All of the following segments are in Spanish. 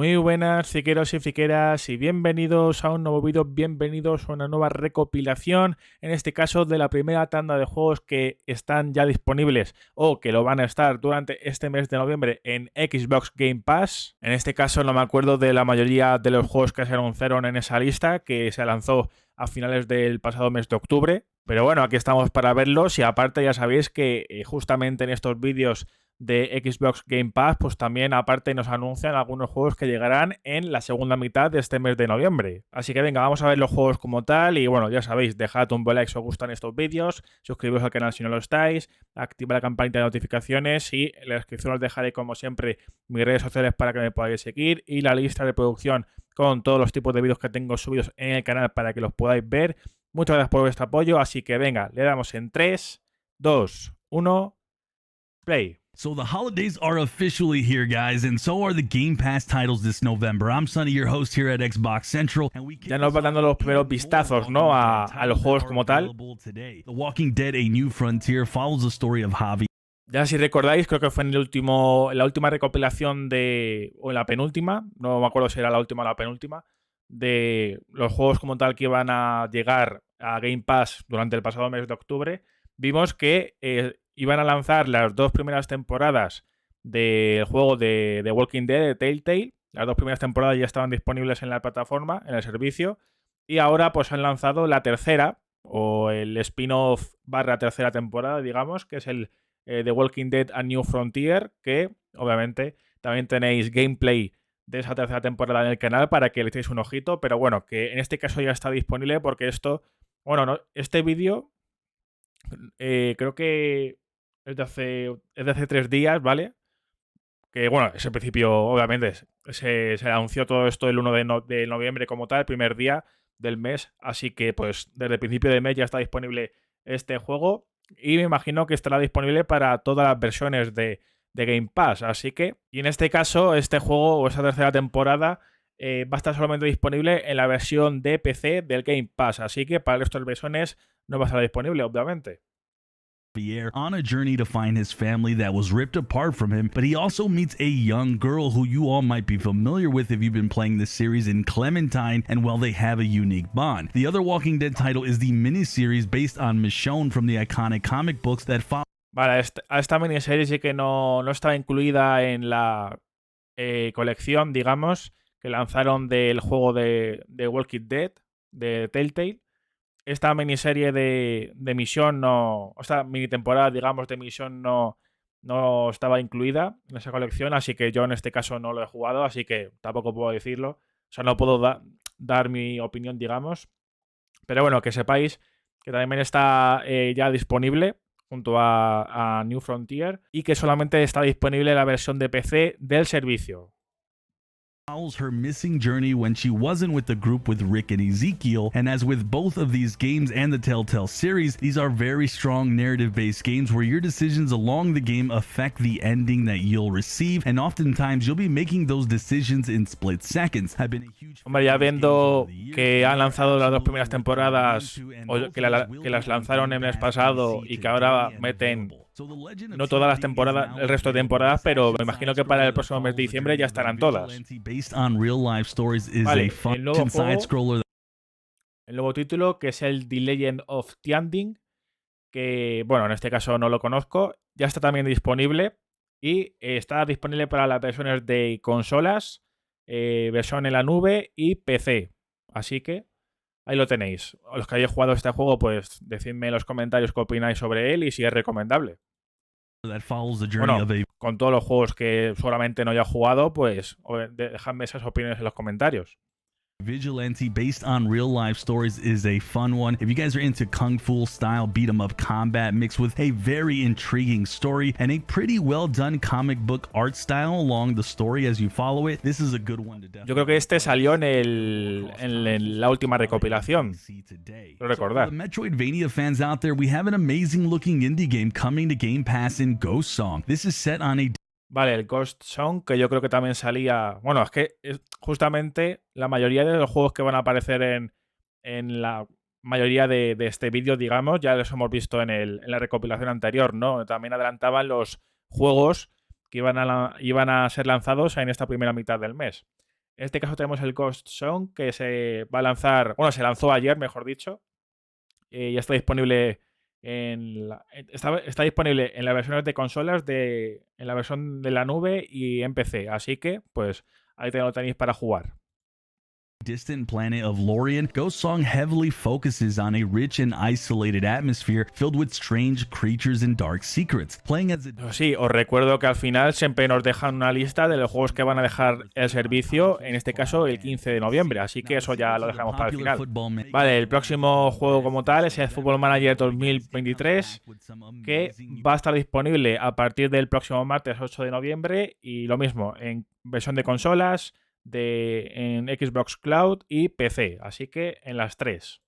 Muy buenas, friqueros y friqueras, y bienvenidos a un nuevo vídeo, bienvenidos a una nueva recopilación, en este caso de la primera tanda de juegos que están ya disponibles o que lo van a estar durante este mes de noviembre en Xbox Game Pass. En este caso no me acuerdo de la mayoría de los juegos que se anunciaron en esa lista, que se lanzó a finales del pasado mes de octubre. Pero bueno, aquí estamos para verlos y aparte ya sabéis que justamente en estos vídeos de Xbox Game Pass, pues también aparte nos anuncian algunos juegos que llegarán en la segunda mitad de este mes de noviembre. Así que venga, vamos a ver los juegos como tal y bueno, ya sabéis, dejad un buen like si os gustan estos vídeos, suscribiros al canal si no lo estáis, activa la campanita de notificaciones y en la descripción os dejaré como siempre mis redes sociales para que me podáis seguir y la lista de reproducción con todos los tipos de vídeos que tengo subidos en el canal para que los podáis ver. Muchas gracias por vuestro apoyo, así que venga, le damos en 3, 2, 1, play. So the holidays are officially here, guys, and so are the Game Pass titles this November. I'm Sonny, your host here at Xbox Central, and we ya nos van dando los primeros vistazos, ¿no? a los juegos como tal. The Walking Dead: A New Frontier follows the story of Javi. Ya si recordáis, creo que fue en la última recopilación o en la penúltima, no me acuerdo si era la última o la penúltima, de los juegos como tal que iban a llegar a Game Pass durante el pasado mes de octubre. Vimos que iban a lanzar las dos primeras temporadas del juego de The Walking Dead de Telltale. Las dos primeras temporadas ya estaban disponibles en la plataforma, en el servicio. Y ahora pues han lanzado la tercera, o el spin-off / tercera temporada, digamos, que es el The Walking Dead: A New Frontier, que obviamente también tenéis gameplay de esa tercera temporada en el canal para que le echéis un ojito. Pero bueno, que en este caso ya está disponible porque esto... Bueno, no, este vídeo... creo que es de hace 3 días, ¿vale? Que bueno, es el principio, obviamente, se anunció todo esto el 1 de noviembre como tal, el primer día del mes, así que pues desde el principio de mes ya está disponible este juego y me imagino que estará disponible para todas las versiones de Game Pass, así que, y en este caso, este juego o esa tercera temporada va a estar solamente disponible en la versión de PC del Game Pass, así que para estos versiones no va a estar disponible, obviamente. On a journey to find his family that was ripped apart from him, but he also meets a young girl who you all might be familiar with if you've been playing this series in Clementine, and well, they have a unique bond. The other Walking Dead title is the miniseries based on Michonne from the iconic comic books that follow. Vale, esta miniserie sí que no estaba incluida en la colección, digamos, que lanzaron del juego de Walking Dead, de Telltale. Esta miniserie de misión o esta mini temporada, digamos, de misión no estaba incluida en esa colección, así que yo en este caso no lo he jugado, así que tampoco puedo decirlo. O sea, no puedo dar mi opinión, digamos. Pero bueno, que sepáis que también está ya disponible junto a New Frontier y que solamente está disponible la versión de PC del servicio. Follows her missing journey when she wasn't with the group with Rick and Ezekiel, and as with both of these games and the Telltale series, these are very strong narrative-based games where your decisions along the game affect the ending that you'll receive, and oftentimes you'll be making those decisions in split seconds. I've been a huge Hombre, ya viendo que han lanzado las dos primeras temporadas, o que las lanzaron el mes pasado y que ahora meten no todas las temporadas, el resto de temporadas, pero me imagino que para el próximo mes de diciembre ya estarán todas. Vale, el nuevo título, que es el The Legend of Tianding, que, bueno, en este caso no lo conozco, ya está también disponible y está disponible para las versiones de consolas, versión en la nube y PC. Así que ahí lo tenéis. Los que hayáis jugado este juego, pues decidme en los comentarios qué opináis sobre él y si es recomendable. Bueno, con todos los juegos que seguramente no haya jugado, pues dejadme esas opiniones en los comentarios. Vigilante based on real life stories is a fun one. If you guys are into kung fu style beat 'em up combat mixed with a very intriguing story and a pretty well done comic book art style along the story as you follow it, this is a good one to definitely. Yo creo que este salió en la última recopilación. Lo recordar. For the Metroidvania fans out there, we have an amazing looking indie game coming to Game Pass in Ghost Song. This is set on a... Vale, el Ghost Song, que yo creo que también salía... Bueno, es que justamente la mayoría de los juegos que van a aparecer en la mayoría de este vídeo, digamos, ya los hemos visto en la recopilación anterior, ¿no? También adelantaban los juegos que iban a ser lanzados en esta primera mitad del mes. En este caso tenemos el Ghost Song, que se va a lanzar, bueno, se lanzó ayer, mejor dicho. Ya está disponible está disponible en las versiones de consolas, en la versión de la nube y en PC. Así que, pues, ahí lo tenéis para jugar. Distant planet of Lorien, Ghost Song heavily focuses on a rich and isolated atmosphere filled with strange creatures and dark secrets. Playing as Sí, os recuerdo que al final siempre nos dejan una lista de los juegos que van a dejar el servicio, en este caso el 15 de noviembre, así que eso ya lo dejamos para el final. Vale, el próximo juego como tal es el Football Manager 2023, que va a estar disponible a partir del próximo martes 8 de noviembre y lo mismo, en versión de consolas, en Xbox Cloud y PC, así que en las tres.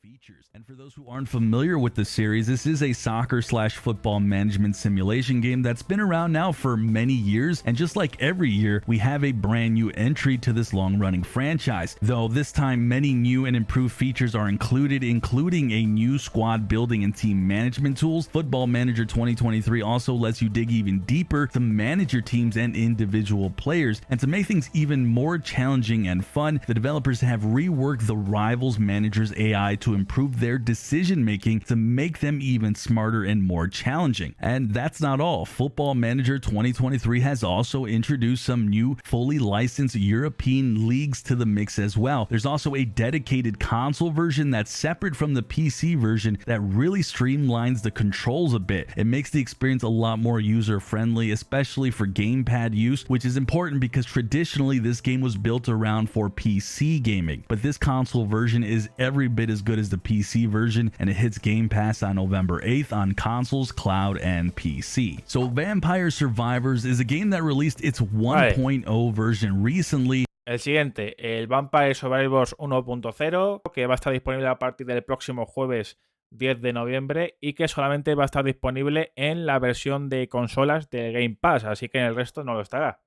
Features. And for those who aren't familiar with the series, this is a soccer/football management simulation game that's been around now for many years, and just like every year, we have a brand new entry to this long-running franchise. Though this time many new and improved features are included, including a new squad building and team management tools. Football Manager 2023 also lets you dig even deeper to manage your teams and individual players, and to make things even more challenging and fun, the developers have reworked the Rivals Manager's AI to improve their decision making to make them even smarter and more challenging. And that's not all. Football Manager 2023 has also introduced some new fully licensed European leagues to the mix as well. There's also a dedicated console version that's separate from the PC version that really streamlines the controls a bit. It makes the experience a lot more user friendly, especially for gamepad use, which is important because traditionally this game was built around for PC gaming. But this console version is every bit as good as the PC version, and it hits Game Pass on November 8th on consoles, cloud, and PC. So Vampire Survivors is a game that released its 1.0 version recently. El siguiente, el Vampire Survivors 1.0, que va a estar disponible a partir del próximo jueves 10 de noviembre y que solamente va a estar disponible en la versión de consolas de Game Pass, así que en el resto no lo estará.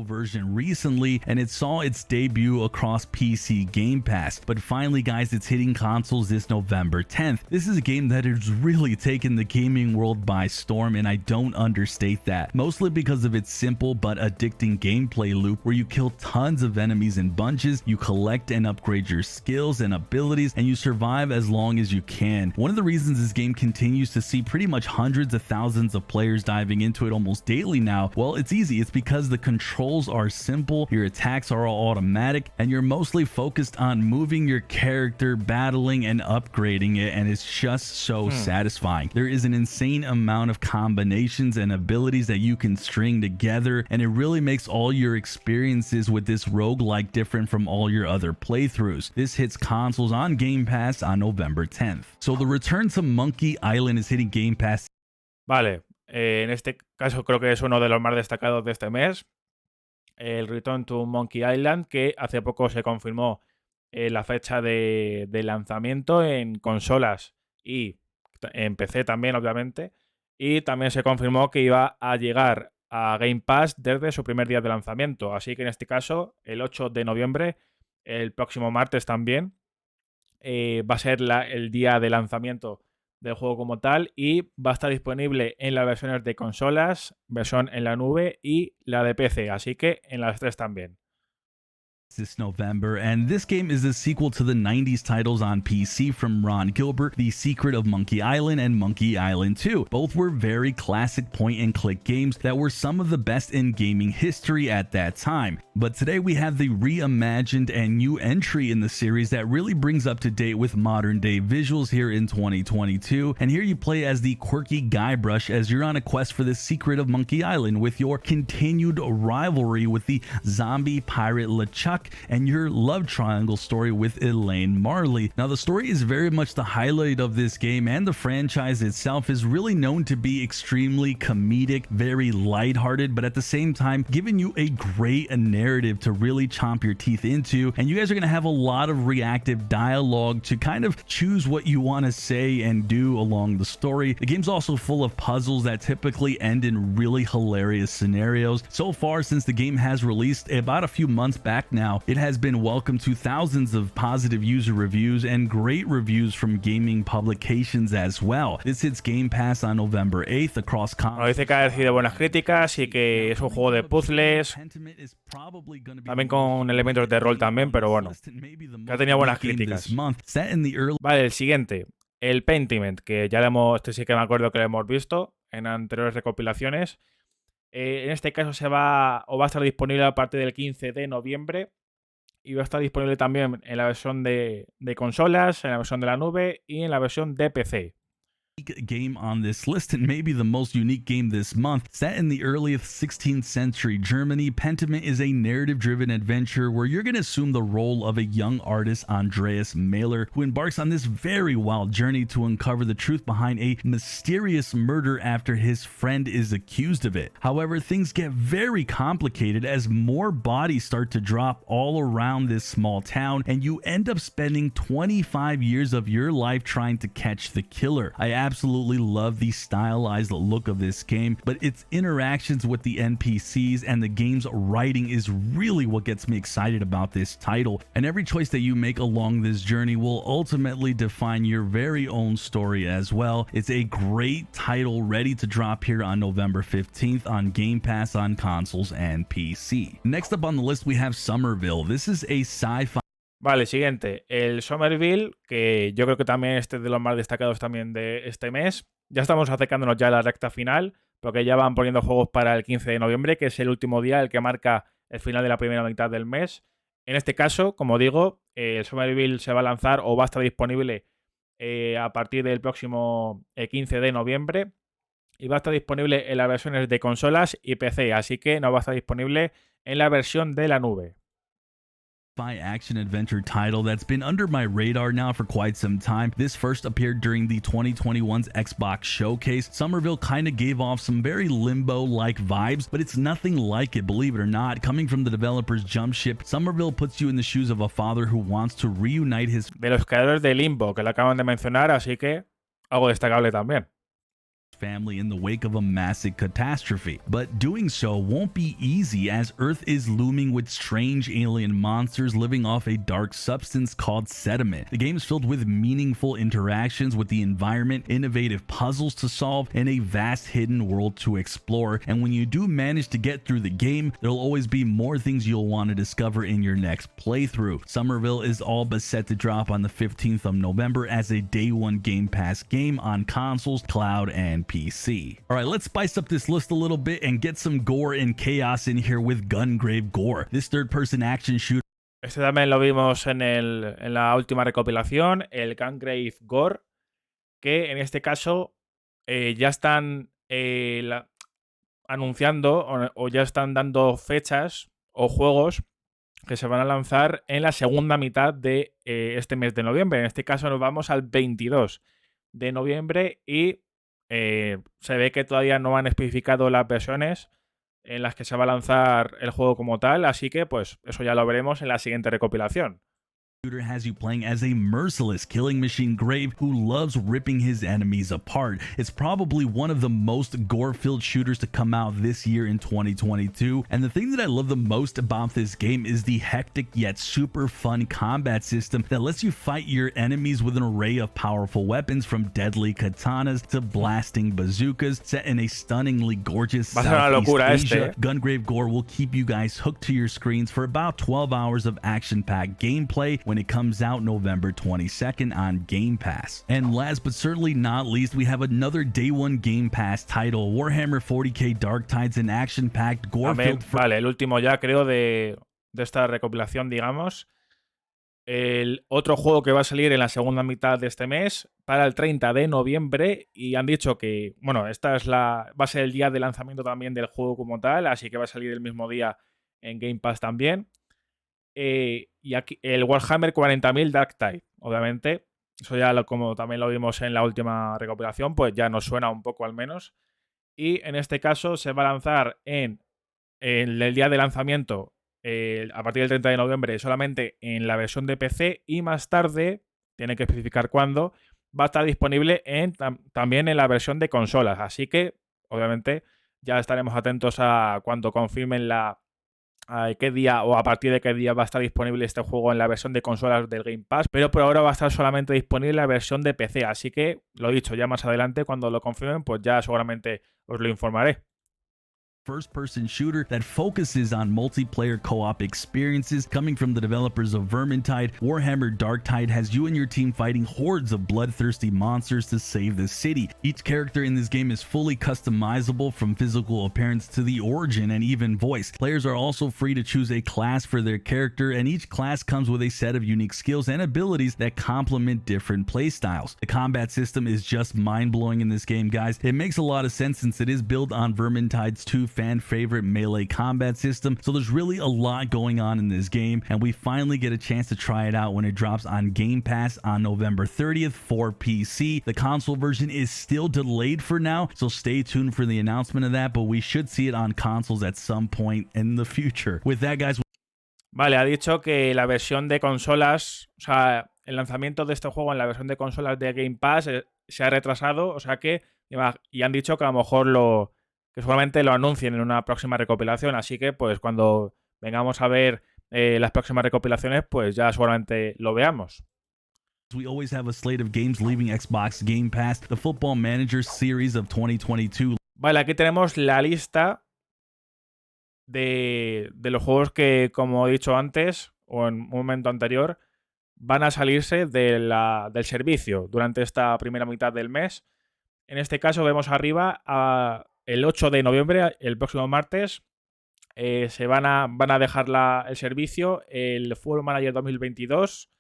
Version recently, and it saw its debut across PC Game Pass. But finally, guys, it's hitting consoles this November 10th. This is a game that has really taken the gaming world by storm, and I don't understate that. Mostly because of its simple but addicting gameplay loop where you kill tons of enemies in bunches, you collect and upgrade your skills and abilities, and you survive as long as you can. One of the reasons this game continues to see pretty much hundreds of thousands of players diving into it almost daily now, well, it's easy. It's because the controls are simple, your attacks are all automatic, and you're mostly focused on moving your character, battling, and upgrading it, and it's just so satisfying. There is an insane amount of combinations and abilities that you can string together, and it really makes all your experiences with this roguelike different from all your other playthroughs. This hits consoles on Game Pass on November 10th. So the return to Monkey Island is hitting Game Pass. Vale, en este caso creo que es uno de los más destacados de este mes. El Return to Monkey Island, que hace poco se confirmó la fecha de lanzamiento en consolas y en PC también, obviamente. Y también se confirmó que iba a llegar a Game Pass desde su primer día de lanzamiento. Así que en este caso, el 8 de noviembre, el próximo martes también, va a ser el día de lanzamiento del juego como tal y va a estar disponible en las versiones de consolas, versión en la nube y la de PC, así que en las tres también. This November, and this game is the sequel to the 90s titles on PC from Ron Gilbert, The Secret of Monkey Island and Monkey Island 2. Both were very classic point-and-click games that were some of the best in gaming history at that time. But today we have the reimagined and new entry in the series that really brings up to date with modern-day visuals here in 2022. And here you play as the quirky Guybrush as you're on a quest for the secret of Monkey Island with your continued rivalry with the zombie pirate LeChuck and your love triangle story with Elaine Marley. Now, the story is very much the highlight of this game, and the franchise itself is really known to be extremely comedic, very lighthearted, but at the same time giving you a great narrative to really chomp your teeth into. And you guys are going to have a lot of reactive dialogue to kind of choose what you want to say and do along the story. The game's also full of puzzles that typically end in really hilarious scenarios. So far, since the game has released about a few months back now, now. It has been welcomed to thousands of positive user reviews and great reviews from gaming publications as well. This hits Game Pass on November 8th across Bueno, dice que ha recibido buenas críticas y que es un juego de puzzles, también con elementos de rol también, pero bueno, que ha tenido buenas críticas. Vale, el siguiente, el Pentiment, que ya este sí que me acuerdo que lo hemos visto en anteriores recopilaciones. En este caso va a estar disponible a partir del 15 de noviembre y va a estar disponible también en la versión de consolas, en la versión de la nube y en la versión de PC. Game on this list and maybe the most unique game this month. Set in the earliest 16th century Germany, Pentiment is a narrative-driven adventure where you're going to assume the role of a young artist, Andreas Mahler, who embarks on this very wild journey to uncover the truth behind a mysterious murder after his friend is accused of it. However, things get very complicated as more bodies start to drop all around this small town, and you end up spending 25 years of your life trying to catch the killer. I absolutely love the stylized look of this game, but its interactions with the NPCs and the game's writing is really what gets me excited about this title, and every choice that you make along this journey will ultimately define your very own story as well. It's a great title ready to drop here on November 15th on Game Pass on consoles and PC. Next up on the list we have Somerville. This is a sci-fi. Vale, siguiente, el Somerville, que yo creo que también es de los más destacados también de este mes. Ya estamos acercándonos ya a la recta final, porque ya van poniendo juegos para el 15 de noviembre, que es el último día, el que marca el final de la primera mitad del mes. En este caso, como digo, el Somerville se va a lanzar o va a estar disponible a partir del próximo 15 de noviembre y va a estar disponible en las versiones de consolas y PC, así que no va a estar disponible en la versión de la nube. Action adventure title that's been under my radar now for quite some time. This first appeared during the 2021's Xbox showcase. Somerville kind of gave off some very Limbo-like vibes, but it's nothing like it, believe it or not. Coming from the developers Jump Ship, Somerville puts you in the shoes of a father who wants to reunite his... De los creadores de Limbo, que lo acaban de mencionar, así que algo destacable también. Family in the wake of a massive catastrophe, but doing so won't be easy as Earth is looming with strange alien monsters living off a dark substance called sediment. The game is filled with meaningful interactions with the environment, innovative puzzles to solve, and a vast hidden world to explore. And when you do manage to get through the game, there'll always be more things you'll want to discover in your next playthrough. Somerville is all but set to drop on the 15th of November as a day one Game Pass game on consoles, cloud, and PC. Alright, let's spice up this list a little bit and get some gore and chaos in here with Gungrave Gore. This third-person action shooter. Este también lo vimos en la última recopilación, el Gungrave Gore, que en este caso ya están anunciando o ya están dando fechas o juegos que se van a lanzar en la segunda mitad de este mes de noviembre. En este caso nos vamos al 22 de noviembre y se ve que todavía no han especificado las versiones en las que se va a lanzar el juego como tal, así que pues eso ya lo veremos en la siguiente recopilación. Has you playing as a merciless killing machine Grave who loves ripping his enemies apart. It's probably one of the most gore-filled shooters to come out this year in 2022, and the thing that I love the most about this game is the hectic yet super fun combat system that lets you fight your enemies with an array of powerful weapons, from deadly katanas to blasting bazookas. Set in a stunningly gorgeous Southeast Asia, Gungrave Gore will keep you guys hooked to your screens for about 12 hours of action-packed gameplay when it comes out November 22nd on Game Pass. And last but certainly not least, we have another day one Game Pass title, Warhammer 40k Dark Tides, an action-packed gore-filled... Vale, el último ya creo de esta recopilación, digamos. El otro juego que va a salir en la segunda mitad de este mes para el 30 de noviembre, y han dicho que, bueno, va a ser el día de lanzamiento también del juego como tal, así que va a salir el mismo día en Game Pass también. Y aquí el Warhammer 40.000 Dark Tide, obviamente, eso ya como también lo vimos en la última recopilación, pues ya nos suena un poco al menos. Y en este caso se va a lanzar en el día de lanzamiento, a partir del 30 de noviembre, solamente en la versión de PC, y más tarde, tiene que especificar cuándo, va a estar disponible también en la versión de consolas. Así que, obviamente, ya estaremos atentos a cuando confirmen la qué día o a partir de qué día va a estar disponible este juego en la versión de consolas del Game Pass, pero por ahora va a estar solamente disponible en la versión de PC, así que lo dicho, ya más adelante cuando lo confirmen, pues ya seguramente os lo informaré. First-person shooter that focuses on multiplayer co-op experiences. Coming from the developers of Vermintide, Warhammer Darktide has you and your team fighting hordes of bloodthirsty monsters to save the city. Each character in this game is fully customizable, from physical appearance to the origin and even voice. Players are also free to choose a class for their character, and each class comes with a set of unique skills and abilities that complement different playstyles. The combat system is just mind-blowing in this game, guys. It makes a lot of sense since it is built on Vermintide's two fan favorite melee combat system, so there's really a lot going on in this game, and we finally get a chance to try it out when it drops on Game Pass on November 30th for PC. The console version is still delayed for now, so stay tuned for the announcement of that, but we should see it on consoles at some point in the future. With that, guys. Vale, ha dicho que la versión de consolas, o sea, el lanzamiento de este juego en la versión de consolas de Game Pass se ha retrasado, o sea que, y han dicho que a lo mejor que seguramente lo anuncien en una próxima recopilación, así que pues cuando vengamos a ver las próximas recopilaciones, pues ya seguramente lo veamos. We always have a slate of games leaving Xbox Game Pass, the Football Manager Series of 2022. Vale, aquí tenemos la lista de los juegos que, como he dicho antes, o en un momento anterior, van a salirse del servicio durante esta primera mitad del mes. En este caso vemos arriba el 8 de noviembre, el próximo martes, se van a dejar el servicio el Football Manager 2022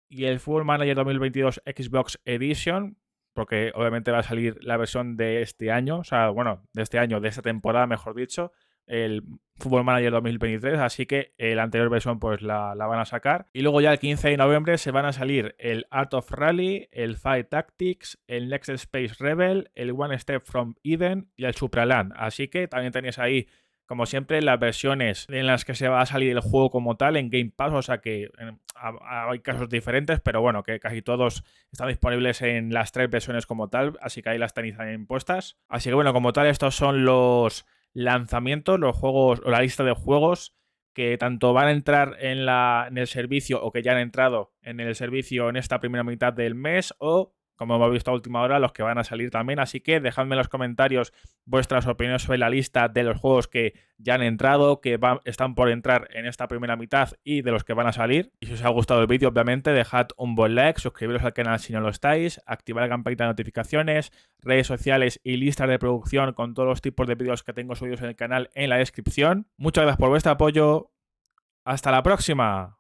y el Football Manager 2022 Xbox Edition, porque obviamente va a salir la versión de este año, o sea, bueno, de esta temporada, mejor dicho, el Football Manager 2023, así que la anterior versión pues la van a sacar. Y luego ya el 15 de noviembre se van a salir el Art of Rally, el Fight Tactics, el Next Space Rebel, el One Step from Eden y el Supraland. Así que también tenéis ahí, como siempre, las versiones en las que se va a salir el juego como tal en Game Pass, o sea que hay casos diferentes, pero bueno, que casi todos están disponibles en las 3 versiones como tal, así que ahí las tenéis también puestas. Así que bueno, como tal, estos son los lanzamientos, los juegos o la lista de juegos que tanto van a entrar en el servicio o que ya han entrado en el servicio en esta primera mitad del mes, o como hemos visto a última hora, los que van a salir también. Así que dejadme en los comentarios vuestras opiniones sobre la lista de los juegos que ya han entrado, que están por entrar en esta primera mitad y de los que van a salir. Y si os ha gustado el vídeo, obviamente, dejad un buen like, suscribiros al canal si no lo estáis, activad la campanita de notificaciones, redes sociales y listas de producción con todos los tipos de vídeos que tengo subidos en el canal en la descripción. Muchas gracias por vuestro apoyo. ¡Hasta la próxima!